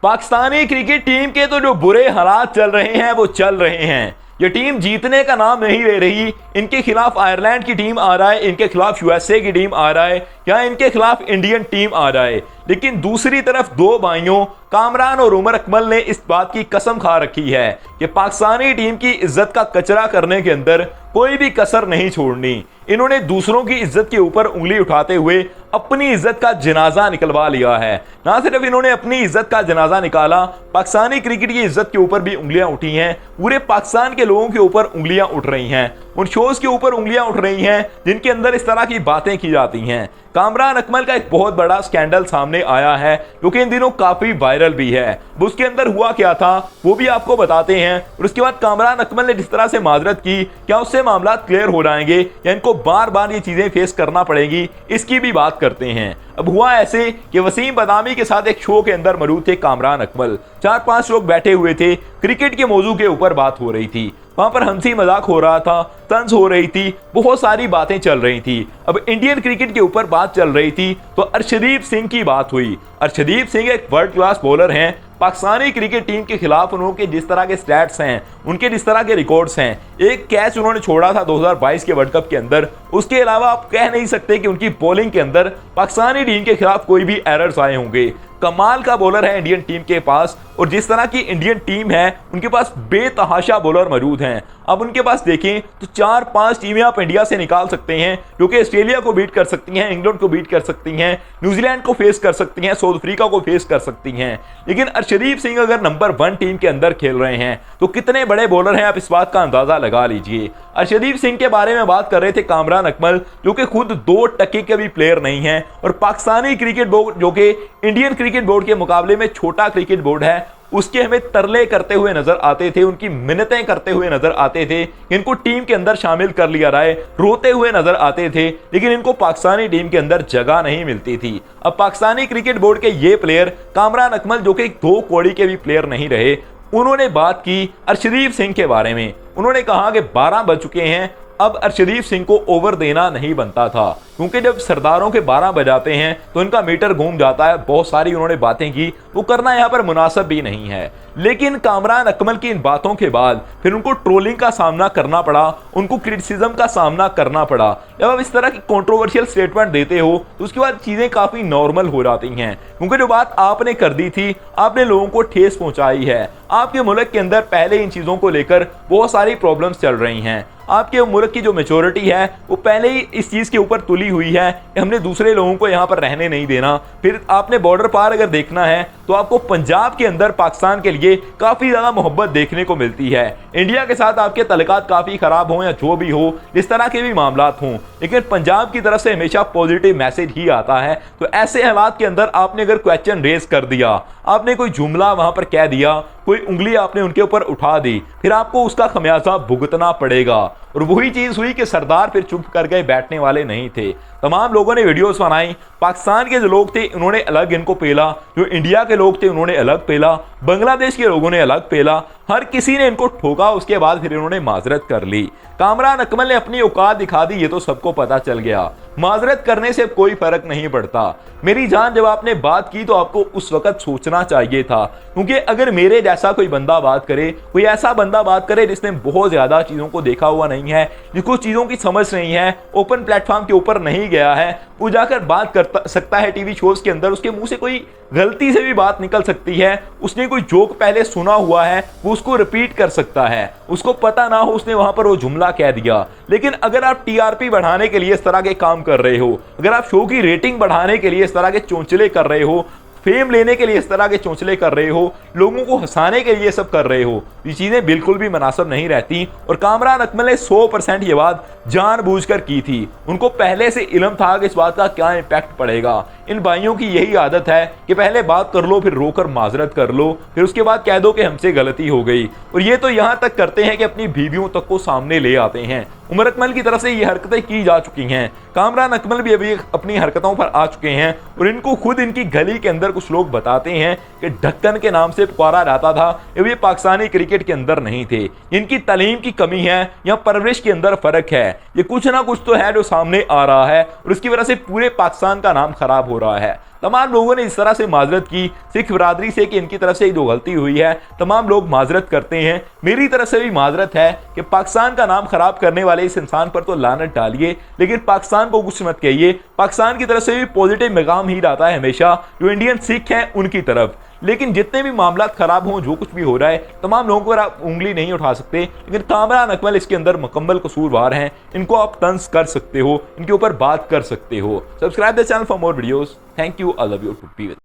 Pakistani cricket team के तो जो बुरे हालात चल रहे हैं वो चल रहे हैं। ये टीम जीतने का नाम नहीं ले रही। इनके खिलाफ आयरलैंड की टीम आ रहा है, इनके खिलाफ यूएसए की टीम आ रहा है, या इनके खिलाफ इंडियन टीम आ रहा है। लेकिन दूसरी तरफ दो भाइयों कामरान और उमर अकमल ने इस बात की कसम खा रखी है कि पाकिस्तानी टीम की इज्जत का कचरा करने के अंदर कोई भी कसर नहीं छोड़नी। इन्होंने दूसरों की इज्जत के ऊपर उंगली उठाते हुए अपनी इज्जत का जनाजा निकलवा लिया है। ना सिर्फ इन्होंने अपनी इज्जत का जनाजा निकाला, पाकिस्तानी क्रिकेट की इज्जत के ऊपर भी उंगलियां उठी हैं। पूरे पाकिस्तान के लोगों के ऊपर उंगलियां उठ रही हैं, उन शोज के ऊपर उंगलियां उठ रही हैं जिनके अंदर इस तरह की बातें की जाती हैं। कामरान अकमल का एक बहुत बड़ा स्कैंडल सामने आया है जो कि इन दिनों काफी वायरल भी है। उसके अंदर हुआ क्या था वो भी आपको बताते हैं, और उसके बाद कामरान अकमल ने जिस तरह से माजरत की, क्या उससे मामला क्लियर हो जाएंगे या इनको बार बार ये चीजें फेस करना पड़ेगी, इसकी भी बात करते हैं। अब हुआ ऐसे कि वसीम बदामी के साथ एक शो के अंदर मौजूद थे कामरान अकमल। 4-5 लोग बैठे हुए थे, क्रिकेट के मौजू के ऊपर बात हो रही थी। वहां पर हंसी मजाक हो रहा था, तंज हो रही थी, बहुत सारी बातें चल रही थी। अब इंडियन क्रिकेट के ऊपर बात चल रही थी तो अर्शदीप सिंह की बात हुई। अर्शदीप सिंह एक वर्ल्ड क्लास बॉलर हैं। पाकिस्तानी क्रिकेट टीम के खिलाफ उनके जिस तरह के स्टैट्स हैं, उनके जिस तरह के रिकॉर्ड्स हैं, एक कैच उन्होंने छोड़ा था 2022 के वर्ल्ड कप के अंदर, उसके अलावा आप कह नहीं सकते कि उनकी बॉलिंग के अंदर पाकिस्तानी टीम के खिलाफ कोई भी एरर्स आए होंगे। कमाल का बॉलर है इंडियन टीम के पास, और जिस तरह की इंडियन टीम है उनके पास बेतहाशा बॉलर मौजूद हैं। अब उनके पास देखें तो 4-5 टीमें आप इंडिया से निकाल सकते हैं जो कि ऑस्ट्रेलिया को बीट कर सकती हैं, इंग्लैंड को बीट कर सकती हैं, न्यूजीलैंड को फेस कर सकती हैं, साउथ अफ्रीका को फेस कर सकती हैं। लेकिन अर्शदीप सिंह अगर नंबर 1 टीम के अंदर खेल रहे हैं तो कितने बड़े बॉलर हैं, आप इस बात का अंदाजा लगा लीजिए। अर्शदीप सिंह के बारे में बात कर रहे थे कामरान अकमल, जो कि खुद 2 टके के भी प्लेयर नहीं हैं, और पाकिस्तानी क्रिकेट बोर्ड जो कि इंडियन क्रिकेट बोर्ड के मुकाबले में छोटा क्रिकेट बोर्ड है, उसके हमें तरले करते हुए नजर आते थे, उनकी मिन्नतें करते हुए नजर आते थे, इनको टीम के अंदर शामिल कर लिया जाए, रोते हुए नजर आते थे, लेकिन इनको पाकिस्तानी टीम के अंदर जगह नहीं मिलती थी। अब पाकिस्तानी क्रिकेट बोर्ड के ये प्लेयर कामरान अकमल, जो कि 2 कौड़ी के भी प्लेयर नहीं रहे, उन्होंने बात की अर्शदीप सिंह के बारे में। उन्होंने कहा कि 12 बज चुके हैं, अब अर्शदीप सिंह को ओवर देना नहीं बनता था, क्योंकि जब सरदारों के 12 बजाते हैं तो इनका मीटर घूम जाता है। बहुत सारी उन्होंने बातें की, वो करना यहाँ पर मुनासिब भी नहीं है। लेकिन कामरान अकमल की इन बातों के बाद फिर उनको ट्रोलिंग का सामना करना पड़ा, उनको क्रिटिसिज्म का सामना करना पड़ा। जब आप इस तरह की कंट्रोवर्शियल स्टेटमेंट देते हो तो उसके बाद चीजें काफी नॉर्मल हो जाती हैं, क्योंकि जो बात आपने कर दी थी, आपने लोगों को ठेस पहुंचाई है। आपके मुल्क के अंदर पहले इन चीजों को लेकर बहुत सारी प्रॉब्लम्स चल रही हैं। आपके मुल्क की जो मेचोरिटी है वो पहले ही इस चीज के ऊपर तुली हुई है कि हमने दूसरे लोगों को यहाँ पर रहने नहीं देना। फिर आपने बॉर्डर पार अगर देखना है तो आपको पंजाब के अंदर पाकिस्तान के लिए काफी ज्यादा मोहब्बत देखने को मिलती है। इंडिया के साथ आपके तल्लुकात काफी खराब हो या जो भी हो, जिस तरह के भी मामलात हों, लेकिन पंजाब की तरफ से हमेशा पॉजिटिव मैसेज ही आता है। तो ऐसे हालात के अंदर आपने अगर क्वेश्चन रेज कर दिया, आपने कोई जुमला वहां पर कह दिया, कोई उंगली आपने उनके ऊपर उठा दी, फिर आपको उसका खमियाजा भुगतना पड़ेगा। और वही चीज हुई कि सरदार फिर चुप कर गए, बैठने वाले नहीं थे। तमाम लोगों ने वीडियोस बनाई, पाकिस्तान के जो लोग थे उन्होंने अलग इनको पेला, जो इंडिया के लोग थे उन्होंने अलग पेला, बांग्लादेश के लोगों ने अलग पेला, हर किसी ने इनको ठोका। उसके बाद फिर इन्होंने माजरत कर ली। कामरान अकमल ने अपनी औकात दिखा दी, ये तो सबको पता चल गया। माजरत करने से कोई फर्क नहीं पड़ता। मेरी जान, जब आपने बात की तो आपको उस वक्त सोचना चाहिए था, क्योंकि अगर मेरे जैसा कोई बंदा बात करे, कोई ऐसा बंदा बात करे जिसने बहुत ज्यादा चीजों को देखा हुआ नहीं है, जिसको चीजों की समझ नहीं है, ओपन प्लेटफॉर्म के ऊपर नहीं गया है, वो जाकर बात कर सकता है टीवी शोज के अंदर। उसके मुंह से कोई गलती से भी बात निकल सकती है, उसने कोई जोक पहले सुना हुआ है वो उसको रिपीट कर सकता है, उसको पता ना हो उसने वहां पर वो जुमला कह दिया। लेकिन अगर आप टीआरपी बढ़ाने के लिए इस तरह के काम कर रहे हो, अगर आप शो की रेटिंग बढ़ाने के लिए इस तरह के चोंचले कर रहे हो, फेम लेने के लिए इस तरह के चोंचले कर रहे हो, लोगों को हंसाने के लिए सब कर रहे हो, ये चीजें बिल्कुल भी मुनासिब नहीं रहती। और कामरान अकमल ने 100% ये बात जानबूझकर की थी। उनको पहले से इल्म था कि इस बात का क्या इम्पैक्ट पड़ेगा। इन भाइयों की यही आदत है कि पहले बात कर लो, फिर रोकर माजरत कर लो, फिर उसके बाद कह दो कि हमसे गलती हो गई। और ये तो यहां तक करते हैं कि अपनी बीवियों तक को सामने ले आते हैं। उमर अकमल की तरफ से ये हरकतें की जा चुकी हैं, कामरान अकमल भी अभी अपनी हरकतों पर आ चुके हैं, और इनको खुद इनकी गली के अंदर कुछ लोग बताते हैं कि ढक्कन के नाम से पुकारा जाता था, ये पाकिस्तानी क्रिकेट के अंदर नहीं थे। इनकी तालीम की कमी है या परवरिश के अंदर फर्क है, ये कुछ ना कुछ तो है जो सामने आ रहा है, और उसकी वजह से पूरे पाकिस्तान का नाम खराब हो रहा है। तमाम लोगों ने इस तरह से माजरत की सिख बरादरी से कि इनकी तरफ से जो गलती हुई है तमाम लोग माजरत करते हैं। मेरी तरफ से भी माजरत है कि पाकिस्तान का नाम खराब करने वाले इस इंसान पर तो लानत डालिए, लेकिन पाकिस्तान को कुछ मत कहिए। पाकिस्तान की तरफ से भी पॉजिटिव पैगाम ही आता है हमेशा जो इंडियन सिख हैं उनकी तरफ। लेकिन जितने भी मामला खराब हों, जो कुछ भी हो रहा है, तमाम लोगों पर आप उंगली नहीं उठा सकते, लेकिन कामरान अकमल इसके अंदर मुकम्मल कसूरवार हैं। इनको आप तंज कर सकते हो, इनके ऊपर बात कर सकते हो। Subscribe the channel for more videos. Thank you. I love you to be with.